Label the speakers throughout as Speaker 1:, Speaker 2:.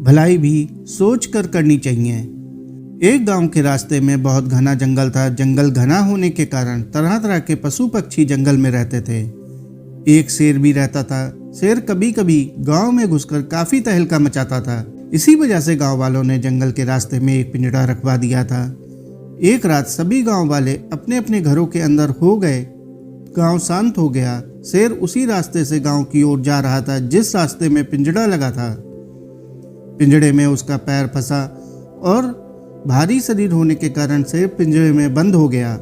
Speaker 1: भलाई भी सोच कर करनी चाहिए। एक गांव के रास्ते में बहुत घना जंगल था। जंगल घना होने के कारण तरह तरह के पशु पक्षी जंगल में रहते थे। एक शेर भी रहता था। शेर कभी कभी गांव में घुसकर काफी तहलका मचाता था। इसी वजह से गांव वालों ने जंगल के रास्ते में एक पिंजरा रखवा दिया था। एक रात सभी गांव वाले अपने अपने घरों के अंदर हो गए। गांव शांत हो गया। शेर उसी रास्ते से गांव की ओर जा रहा था जिस रास्ते में पिंजरा लगा था। पिंजरे में उसका पैर फंसा और भारी शरीर होने के कारण शेर पिंजरे में बंद हो गया।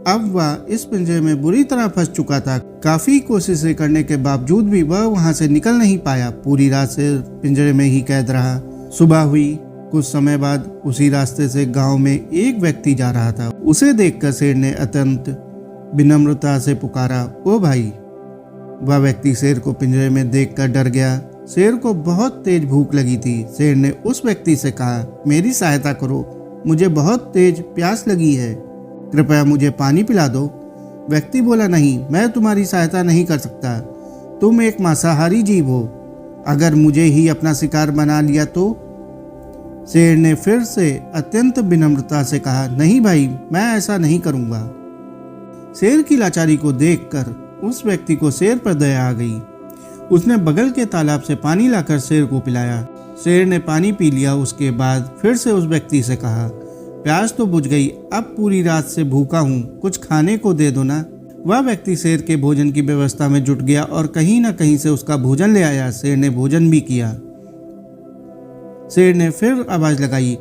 Speaker 1: अब वह इस पिंजरे में बुरी तरह फंस चुका था। काफी कोशिशें करने के बावजूद भी वह वहां से निकल नहीं पाया। पूरी रात शेर पिंजरे में ही कैद रहा। सुबह हुई। कुछ समय बाद उसी रास्ते से गांव में एक व्यक्ति जा रहा था। उसे देखकर शेर ने अत्यंत विनम्रता से पुकारा, ओ भाई। वह व्यक्ति शेर को पिंजरे में देखकर डर गया। शेर को बहुत तेज भूख लगी थी। शेर ने उस व्यक्ति से कहा, मेरी सहायता करो, मुझे बहुत तेज प्यास लगी है, कृपया मुझे पानी पिला दो। व्यक्ति बोला, नहीं, मैं तुम्हारी सहायता नहीं कर सकता, तुम एक मांसाहारी जीव हो, अगर मुझे ही अपना शिकार बना लिया तो। शेर ने फिर से अत्यंत विनम्रता से कहा, नहीं भाई, मैं ऐसा नहीं करूंगा। शेर की लाचारी को देखकर उस व्यक्ति को शेर पर दया आ गई। उसने बगल के तालाब से पानी लाकर शेर को पिलाया। शेर ने पानी पी लिया। उसके बाद फिर से उस व्यक्ति से कहा, प्यास तो बुझ गई, अब पूरी रात से भूखा हूँ, कुछ खाने को दे दो ना। वह व्यक्ति शेर के भोजन की व्यवस्था में जुट गया और कहीं न कहीं से उसका भोजन ले आया। शेर ने भोजन भी किया। शेर ने फिर आवाज लगाई,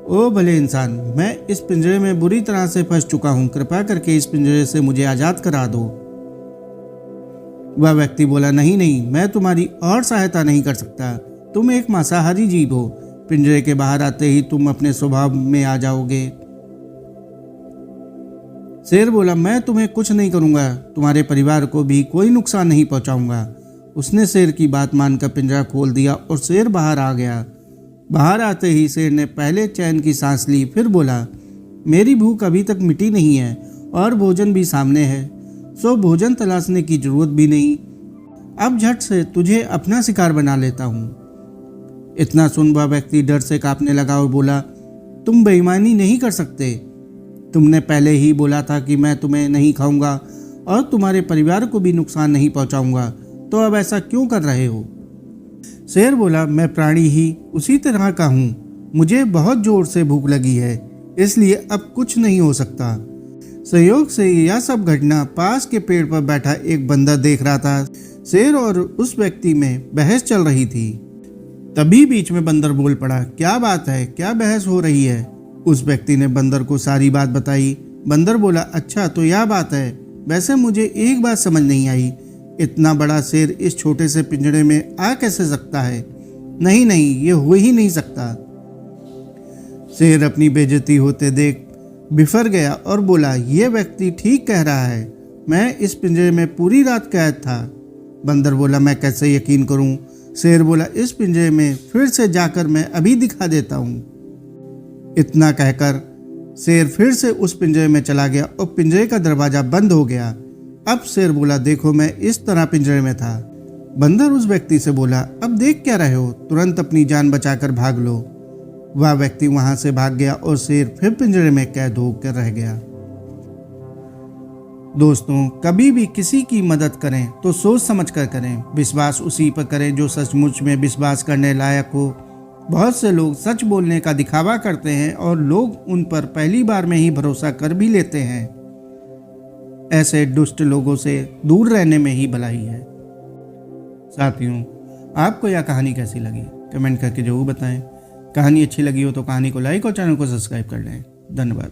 Speaker 1: ओ भले इंसान, मैं इस पिंजरे में बुरी तरह से फंस चुका हूँ, कृपया करके इस पिंजरे से मुझे आजाद करा दो। वह व्यक्ति बोला, नहीं नहीं, मैं तुम्हारी और सहायता नहीं कर सकता, तुम एक मांसाहारी जीव हो, पिंजरे के बाहर आते ही तुम अपने स्वभाव में आ जाओगे। शेर बोला, मैं तुम्हें कुछ नहीं करूंगा, तुम्हारे परिवार को भी कोई नुकसान नहीं पहुंचाऊंगा। उसने शेर की बात मानकर पिंजरा खोल दिया और शेर बाहर आ गया। बाहर आते ही शेर ने पहले चैन की सांस ली, फिर बोला, मेरी भूख अभी तक मिटी नहीं है और भोजन भी सामने है, सो भोजन तलाशने की जरूरत भी नहीं, अब झट से तुझे अपना शिकार बना लेता हूँ। इतना सुन वह व्यक्ति डर से कांपने लगा और बोला, तुम बेईमानी नहीं कर सकते, तुमने पहले ही बोला था कि मैं तुम्हें नहीं खाऊंगा और तुम्हारे परिवार को भी नुकसान नहीं पहुंचाऊंगा, तो अब ऐसा क्यों कर रहे हो। शेर बोला, मैं प्राणी ही उसी तरह का हूँ, मुझे बहुत जोर से भूख लगी है, इसलिए अब कुछ नहीं हो सकता। संयोग से यह सब घटना पास के पेड़ पर बैठा एक बंदर देख रहा था। शेर और उस व्यक्ति में बहस चल रही थी। तभी बीच में बंदर बोल पड़ा, क्या बात है, क्या बहस हो रही है। उस व्यक्ति ने बंदर को सारी बात बताई। बंदर बोला, अच्छा तो यह बात है, वैसे मुझे एक बात समझ नहीं आई, इतना बड़ा शेर इस छोटे से पिंजरे में आ कैसे सकता है। नहीं नहीं, ये हो ही नहीं सकता। शेर अपनी बेइज्जती होते देख बिफर गया और बोला, ये व्यक्ति ठीक कह रहा है, मैं इस पिंजरे में पूरी रात कैद था। बंदर बोला, मैं कैसे यकीन करूं। शेर बोला, इस पिंजरे में फिर से जाकर मैं अभी दिखा देता हूं। इतना कहकर शेर फिर से उस पिंजरे में चला गया और पिंजरे का दरवाजा बंद हो गया। अब शेर बोला, देखो मैं इस तरह पिंजरे में था। बंदर उस व्यक्ति से बोला, अब देख क्या रहे हो, तुरंत अपनी जान बचाकर भाग लो। वह व्यक्ति वहां से भाग गया और शेर फिर पिंजरे में कैद होकर रह गया। दोस्तों, कभी भी किसी की मदद करें तो सोच समझ कर करें, विश्वास उसी पर करें जो सचमुच में विश्वास करने लायक हो। बहुत से लोग सच बोलने का दिखावा करते हैं और लोग उन पर पहली बार में ही भरोसा कर भी लेते हैं। ऐसे दुष्ट लोगों से दूर रहने में ही भलाई है। साथियों, आपको यह कहानी कैसी लगी कमेंट करके जरूर बताएं। कहानी अच्छी लगी हो तो कहानी को लाइक और चैनल को सब्सक्राइब कर लें। धन्यवाद।